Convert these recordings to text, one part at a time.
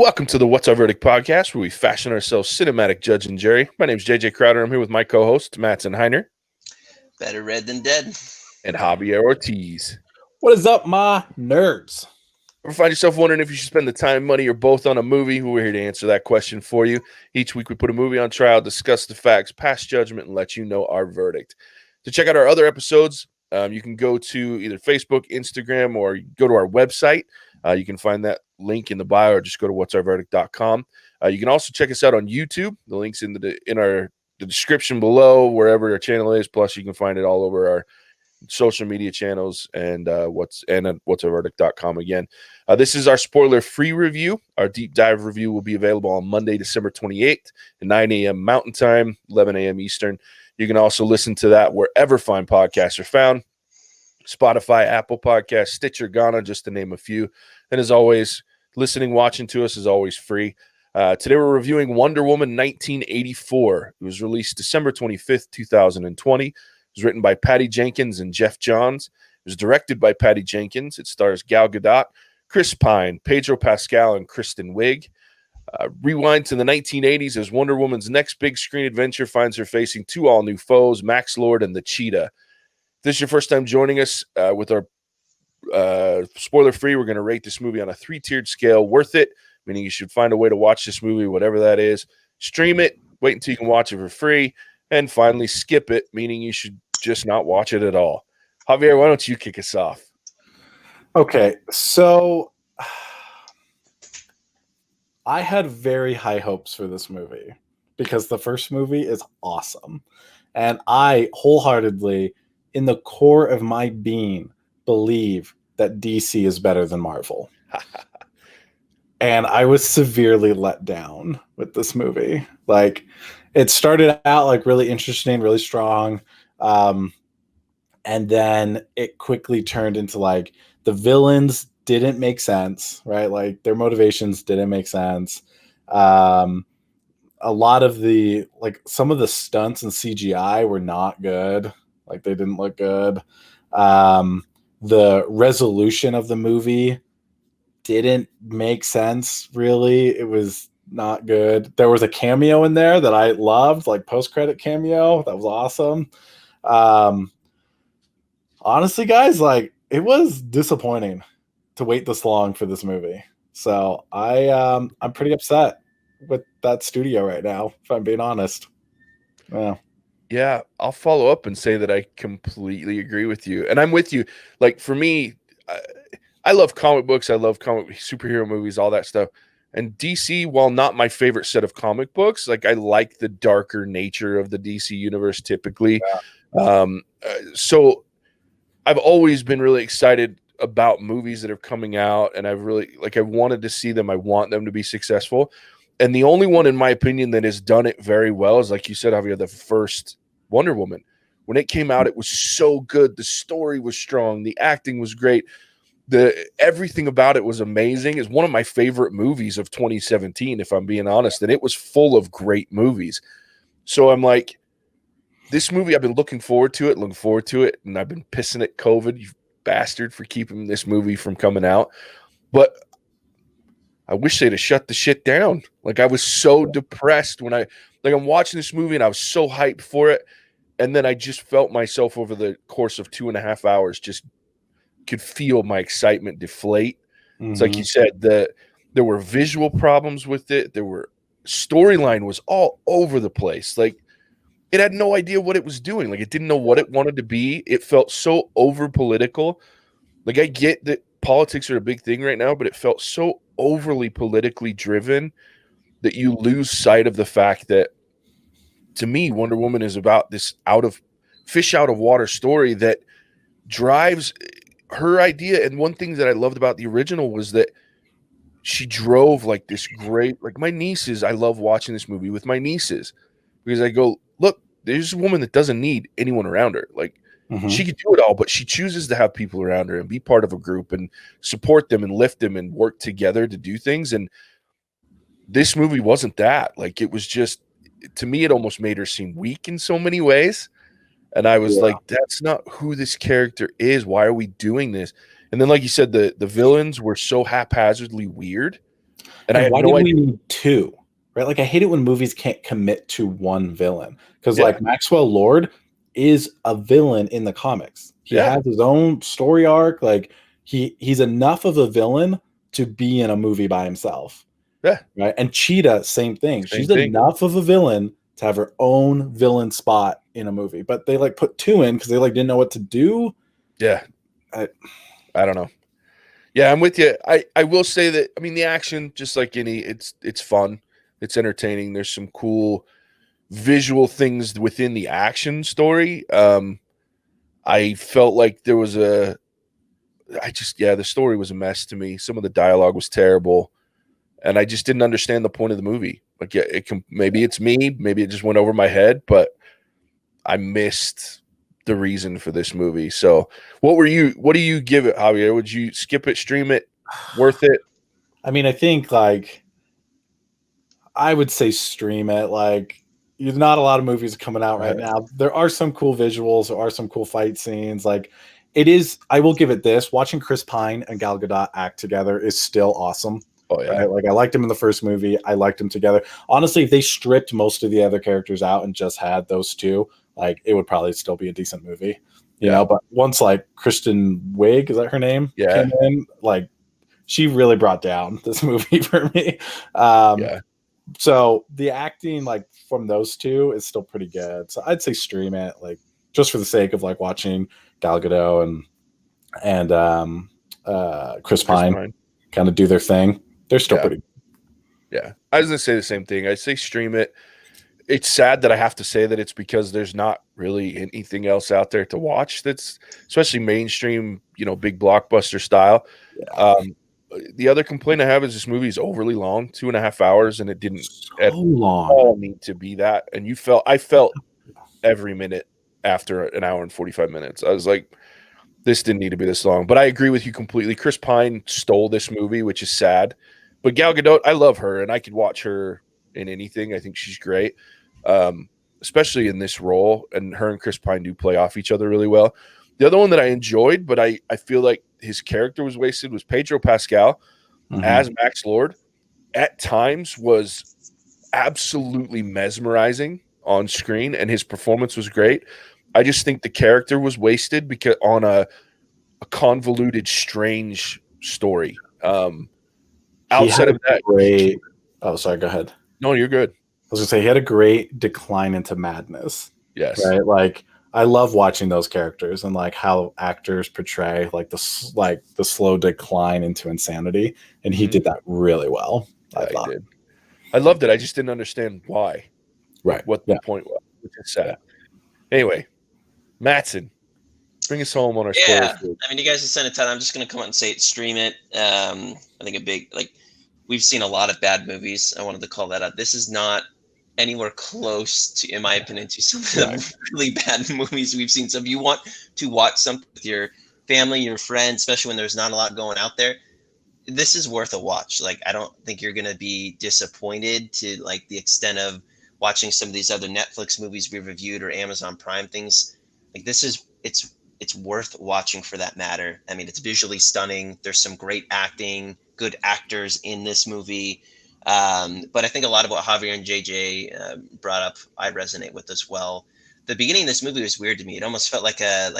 Welcome to the What's Our Verdict podcast, where we fashion ourselves cinematic judge and jury. My name is JJ Crowder. I'm here with my co-hosts, Mattson Heiner. Better red than dead. And Javier Ortiz. What is up, my nerds? Ever find yourself wondering if you should spend the time, money, or both on a movie? We're here to answer that question for you. Each week we put a movie on trial, discuss the facts, pass judgment, and let you know our verdict. To check out our other episodes, you can go to either Facebook, Instagram, or go to our website. You can find that link in the bio, or just go to whatsourverdict.com. You can also check us out on YouTube. The link's in the description below, wherever our channel is. Plus, you can find it all over our social media channels and at whatsourverdict.com again. This is our spoiler-free review. Our deep dive review will be available on Monday, December 28th at 9 a.m. Mountain Time, 11 a.m. Eastern. You can also listen to that wherever fine podcasts are found. Spotify, Apple Podcasts, Stitcher, Ghana, just to name a few. And as always, listening, watching to us is always free. Today we're reviewing Wonder Woman 1984. It was released December 25th, 2020. It was written by Patty Jenkins and Jeff Johns. It was directed by Patty Jenkins. It stars Gal Gadot, Chris Pine, Pedro Pascal, and Kristen Wiig. Rewind to the 1980s as Wonder Woman's next big screen adventure finds her facing two all-new foes, Max Lord and the Cheetah. If this is your first time joining us with our spoiler-free, we're going to rate this movie on a 3-tiered scale. Worth it, meaning you should find a way to watch this movie, whatever that is. Stream it, wait until you can watch it for free. And finally, skip it, meaning you should just not watch it at all. Javier, why don't you kick us off? Okay, so I had very high hopes for this movie because the first movie is awesome. And I wholeheartedly, in the core of my being, believe that DC is better than Marvel. And I was severely let down with this movie. Like, it started out like really interesting, really strong. And then it quickly turned into like the villains didn't make sense, right? Like their motivations didn't make sense. A lot of the, like some of the stunts and CGI were not good. Like they didn't look good. The resolution of the movie didn't make sense, really. It was not good. There was a cameo in there that I loved, like post-credit cameo. That was awesome. Honestly, guys, like it was disappointing to wait this long for this movie. So I'm pretty upset with that studio right now, if I'm being honest. Yeah, I'll follow up and say that I completely agree with you. And I'm with you. Like, for me, I love comic books. I love superhero movies, all that stuff. And DC, while not my favorite set of comic books, like I like the darker nature of the DC universe typically. Yeah. So I've always been really excited about movies that are coming out, and I've wanted to see them. I want them to be successful. And the only one, in my opinion, that has done it very well is, like you said, Javier, the first Wonder Woman. When it came out, it was so good. The story was strong. The acting was great. Everything about it was amazing. It's one of my favorite movies of 2017, if I'm being honest. And it was full of great movies. So I'm like, this movie, I've been looking forward to it. And I've been pissing at COVID, you bastard, for keeping this movie from coming out. But I wish they'd have shut the shit down. Like, I was so depressed when I'm watching this movie and I was so hyped for it. And then I just felt myself over the course of 2.5 hours, just could feel my excitement deflate. Mm-hmm. It's like you said, there were visual problems with it. There were storyline was all over the place. Like, it had no idea what it was doing. Like, it didn't know what it wanted to be. It felt so over political. Like, I get that politics are a big thing right now, but it felt so overly politically driven that you lose sight of the fact that, to me, Wonder Woman is about this fish out of water story that drives her idea. And one thing that I loved about the original was that she drove like this great, like my nieces, I love watching this movie with my nieces because I go, look, there's a woman that doesn't need anyone around her. Like, she could do it all, but she chooses to have people around her and be part of a group and support them and lift them and work together to do things. And this movie wasn't that. Like, it was just, to me, it almost made her seem weak in so many ways. And I was like, that's not who this character is. Why are we doing this? And then, like you said, the villains were so haphazardly weird. And I And had why no did we idea. need two? Right? Like I hate it when movies can't commit to one villain. Because Yeah. like Maxwell Lord is a villain in the comics. He Yeah. has his own story arc. Like he's enough of a villain to be in a movie by himself. Yeah. Right. And Cheetah, same thing. Same She's thing. enough of a villain to have her own villain spot in a movie. But they like put two in because they like didn't know what to do. Yeah. I- I don't know. Yeah, I'm with you. I will say that, I mean, the action, just like any, it's fun. It's entertaining. There's some cool visual things within the action story. I felt like there was the story was a mess to me. Some of the dialogue was terrible, and I just didn't understand the point of the movie. Like, yeah, maybe it's me, maybe it just went over my head, but I missed the reason for this movie. So, what do you give it, Javier? Would you skip it, stream it, worth it? I mean, I think like I would say stream it. Like, there's not a lot of movies coming out right Right. now. There are some cool visuals, there are some cool fight scenes. Like, it is. I will give it this: watching Chris Pine and Gal Gadot act together is still awesome. Oh yeah, Right? Like, I liked him in the first movie. I liked him together. Honestly, if they stripped most of the other characters out and just had those two, like, it would probably still be a decent movie. You Yeah. know, but once like Kristen Wiig, is that her name? Yeah. Came in, like, she really brought down this movie for me. yeah. So the acting like from those two is still pretty good. So I'd say stream it, like, just for the sake of like watching Gal Gadot and Chris Pine kind of do their thing. They're still Yeah. pretty. Yeah, I was gonna say the same thing. I say stream it. It's sad that I have to say that it's because there's not really anything else out there to watch that's especially mainstream, big blockbuster style. The other complaint I have is this movie is overly long, 2.5 hours, and it didn't at So long. all need to be that. And I felt every minute after an hour and 45 minutes. I was like, this didn't need to be this long. But I agree with you completely. Chris Pine stole this movie, which is sad. But Gal Gadot, I love her, and I could watch her in anything. I think she's great, especially in this role. And her and Chris Pine do play off each other really well. The other one that I enjoyed, but I feel like his character was wasted, was Pedro Pascal as Max Lord. At times was absolutely mesmerizing on screen, and his performance was great. I just think the character was wasted because on a convoluted, strange story. Outside of that, great. Oh, sorry. Go ahead. no, you're good. I was gonna say he had a great decline into madness. Yes, Right. Like, I love watching those characters and like how actors portray like the slow decline into insanity, and he Mhm. did that really well. I I thought. did. I loved it. I just didn't understand why. Right. What the point was, which is sad. Anyway, Mattson, bring us home on our Yeah, spoilers. I mean, you guys have sent a ton. I'm just gonna come out and say it, stream it. I think we've seen a lot of bad movies. I wanted to call that out. This is not anywhere close to, in my opinion, to some of the really bad movies we've seen. So if you want to watch something with your family, your friends, especially when there's not a lot going out there, this is worth a watch. Like, I don't think you're gonna be disappointed to like the extent of watching some of these other Netflix movies we've reviewed or Amazon Prime things. Like, it's worth watching for that matter. I mean, it's visually stunning. There's some great acting, good actors in this movie. But I think a lot of what Javier and JJ brought up, I resonate with as well. The beginning of this movie was weird to me. It almost felt like a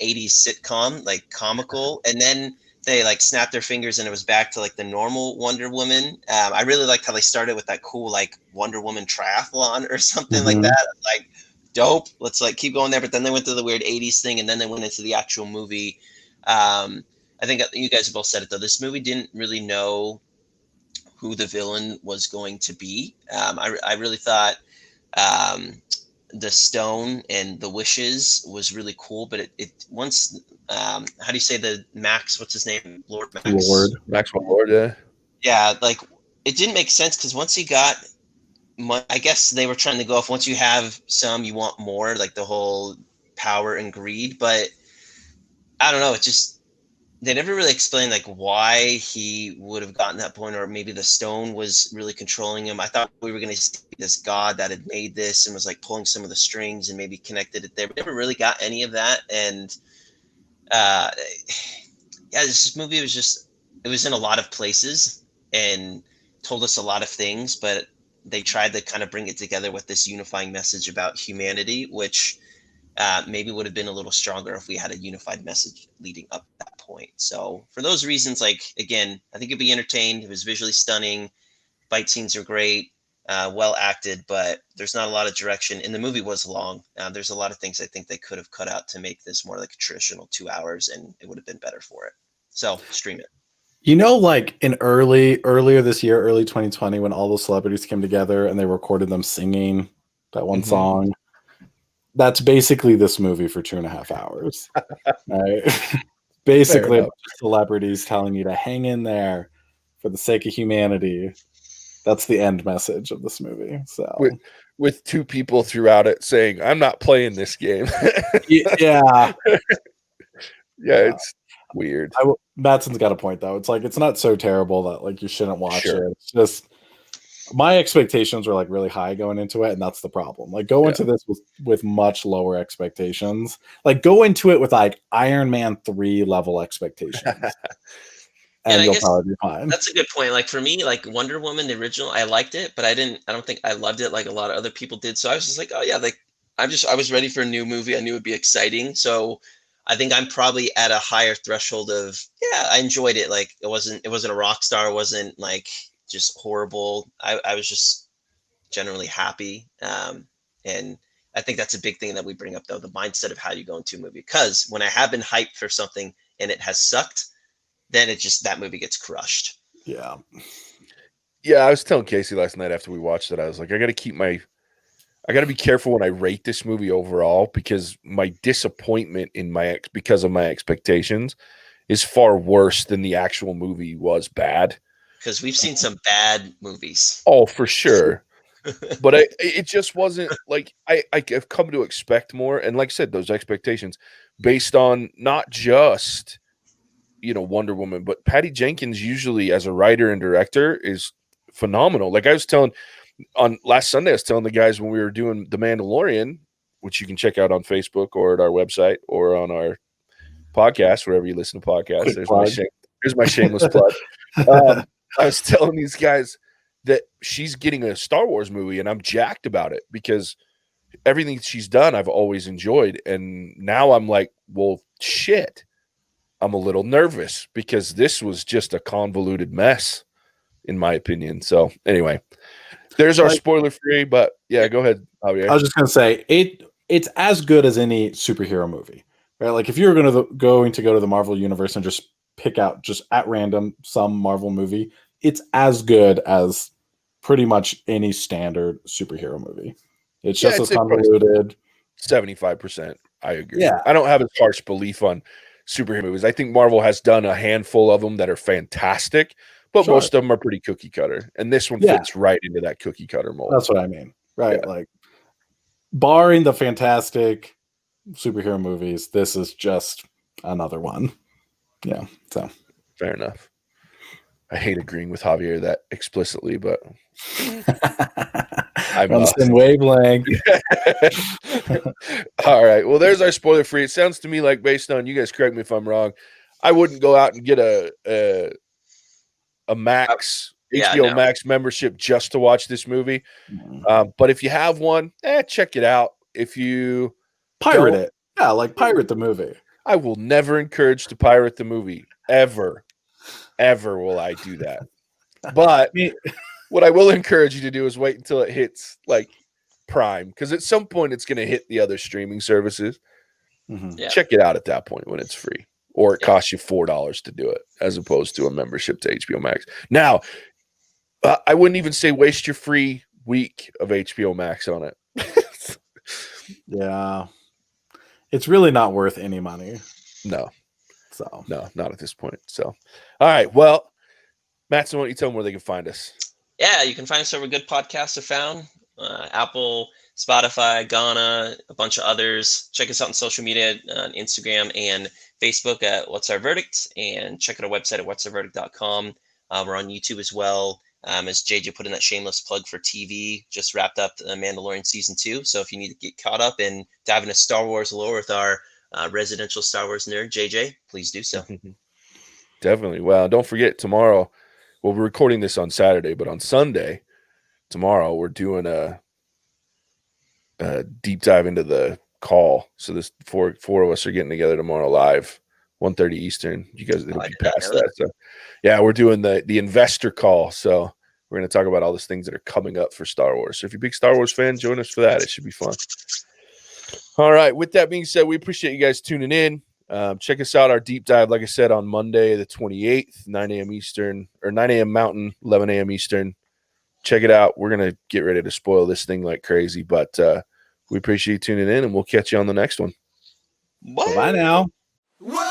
80s sitcom, like comical, and then they like snapped their fingers and it was back to like the normal Wonder Woman. I really liked how they started with that cool like Wonder Woman triathlon or something like that. Like, dope. Let's like keep going there. But then they went to the weird 80s thing, and then they went into the actual movie. I think you guys have both said it though. This movie didn't really know who the villain was going to be. I really thought the stone and the wishes was really cool, but it once how do you say the Max? What's his name? Lord Max. Maxwell Lord. Yeah. Yeah, like it didn't make sense because once he got, I guess they were trying to go off. Once you have some, you want more, like the whole power and greed. But I don't know. It just they never really explained like why he would have gotten that point, or maybe the stone was really controlling him. I thought we were going to see this god that had made this and was like pulling some of the strings and maybe connected it there. We never really got any of that. And yeah, this movie was just, it was in a lot of places, and told us a lot of things, but they tried to kind of bring it together with this unifying message about humanity, which maybe would have been a little stronger if we had a unified message leading up to that point. So for those reasons, like, again, I think you'd be entertained. It was visually stunning. Fight scenes are great, well acted, but there's not a lot of direction. And the movie was long. There's a lot of things I think they could have cut out to make this more like a traditional 2 hours, and it would have been better for it. So stream it. You know, like in earlier this year, early 2020, when all the celebrities came together and they recorded them singing that one song. That's basically this movie for 2.5 hours. Right? Basically, a bunch of celebrities telling you to hang in there for the sake of humanity. That's the end message of this movie. So with 2 people throughout it saying, "I'm not playing this game." Yeah. It's weird. Mattson's got a point though. It's like it's not so terrible that like you shouldn't watch Sure. it. It's just my expectations were like really high going into it, and that's the problem. Like go into this with much lower expectations. Like go into it with like Iron Man 3 level expectations. And you'll probably be fine. That's a good point. Like for me, like Wonder Woman, the original, I liked it, but I don't think I loved it like a lot of other people did. So I was just like, oh yeah, like I was ready for a new movie. I knew it'd be exciting. So I think I'm probably at a higher threshold of, yeah, I enjoyed it. Like it wasn't a rock star. It wasn't like just horrible. I was just generally happy. And I think that's a big thing that we bring up though, the mindset of how you go into a movie. Because when I have been hyped for something and it has sucked, then that movie gets crushed. Yeah. I was telling Casey last night after we watched it, I was like, I got to be careful when I rate this movie overall, because my disappointment because of my expectations is far worse than the actual movie was bad. Because we've seen some bad movies. Oh, for sure. But it just wasn't like I've come to expect more. And like I said, those expectations based on not just, Wonder Woman, but Patty Jenkins usually as a writer and director is phenomenal. Like I was telling on last Sunday, I was telling the guys when we were doing The Mandalorian, which you can check out on Facebook or at our website or on our podcast, wherever you listen to podcasts. There's my shameless plug. I was telling these guys that she's getting a Star Wars movie, and I'm jacked about it because everything she's done, I've always enjoyed. And now I'm like, well, shit. I'm a little nervous because this was just a convoluted mess, in my opinion. So anyway, there's our spoiler free, but yeah, go ahead, Javier. I was just going to say it's as good as any superhero movie, right? Like if you're going to go to the Marvel universe and just pick out just at random some Marvel movie, it's as good as pretty much any standard superhero movie. It's just as convoluted. 75%. I agree. Yeah. I don't have a harsh belief on superhero movies. I think Marvel has done a handful of them that are fantastic, but most of them are pretty cookie cutter. And this one fits right into that cookie cutter mold. That's what I mean. Right. Yeah. Like barring the fantastic superhero movies, this is just another one. Yeah. So fair enough. I hate agreeing with Javier that explicitly, but I'm on the same wavelength. All right. Well, there's our spoiler free. It sounds to me like, based on, you guys correct me if I'm wrong, I wouldn't go out and get a Max HBO Max membership just to watch this movie. But if you have one, check it out. If you pirate it, pirate the movie. I will never encourage to pirate the movie ever will I do that. But what I will encourage you to do is wait until it hits like Prime, because at some point it's going to hit the other streaming services. Check it out at that point when it's free, or it costs you $4 to do it as opposed to a membership to HBO Max. Now, I wouldn't even say waste your free week of HBO Max on it. Yeah, it's really not worth any money. No. So no, not at this point. So, all right. Well, Mattson, why don't you tell them where they can find us? Yeah, you can find us wherever good podcasts are found. Apple, Spotify, Ghana, a bunch of others. Check us out on social media, on Instagram and Facebook at What's Our Verdict, and check out our website at whatsourverdict.com. We're on YouTube as well. As JJ put in that shameless plug for TV, just wrapped up the Mandalorian season 2. So if you need to get caught up and dive into Star Wars lore with our residential Star Wars nerd, JJ, please do so. Definitely. Well, don't forget, tomorrow Well, we're recording this on Saturday, but on Sunday, tomorrow, we're doing a deep dive into the call. So this four of us are getting together tomorrow live, 1:30 Eastern. You guys, it'll be past that. So yeah, we're doing the investor call. So we're going to talk about all these things that are coming up for Star Wars. So if you're a big Star Wars fan, join us for that. It should be fun. All right. With that being said, we appreciate you guys tuning in. Check us out, our deep dive, like I said, on Monday, the 28th, 9 a.m. Eastern, or 9 a.m. Mountain, 11 a.m. Eastern. Check it out. We're going to get ready to spoil this thing like crazy, but we appreciate you tuning in, and we'll catch you on the next one. Bye now. Whoa!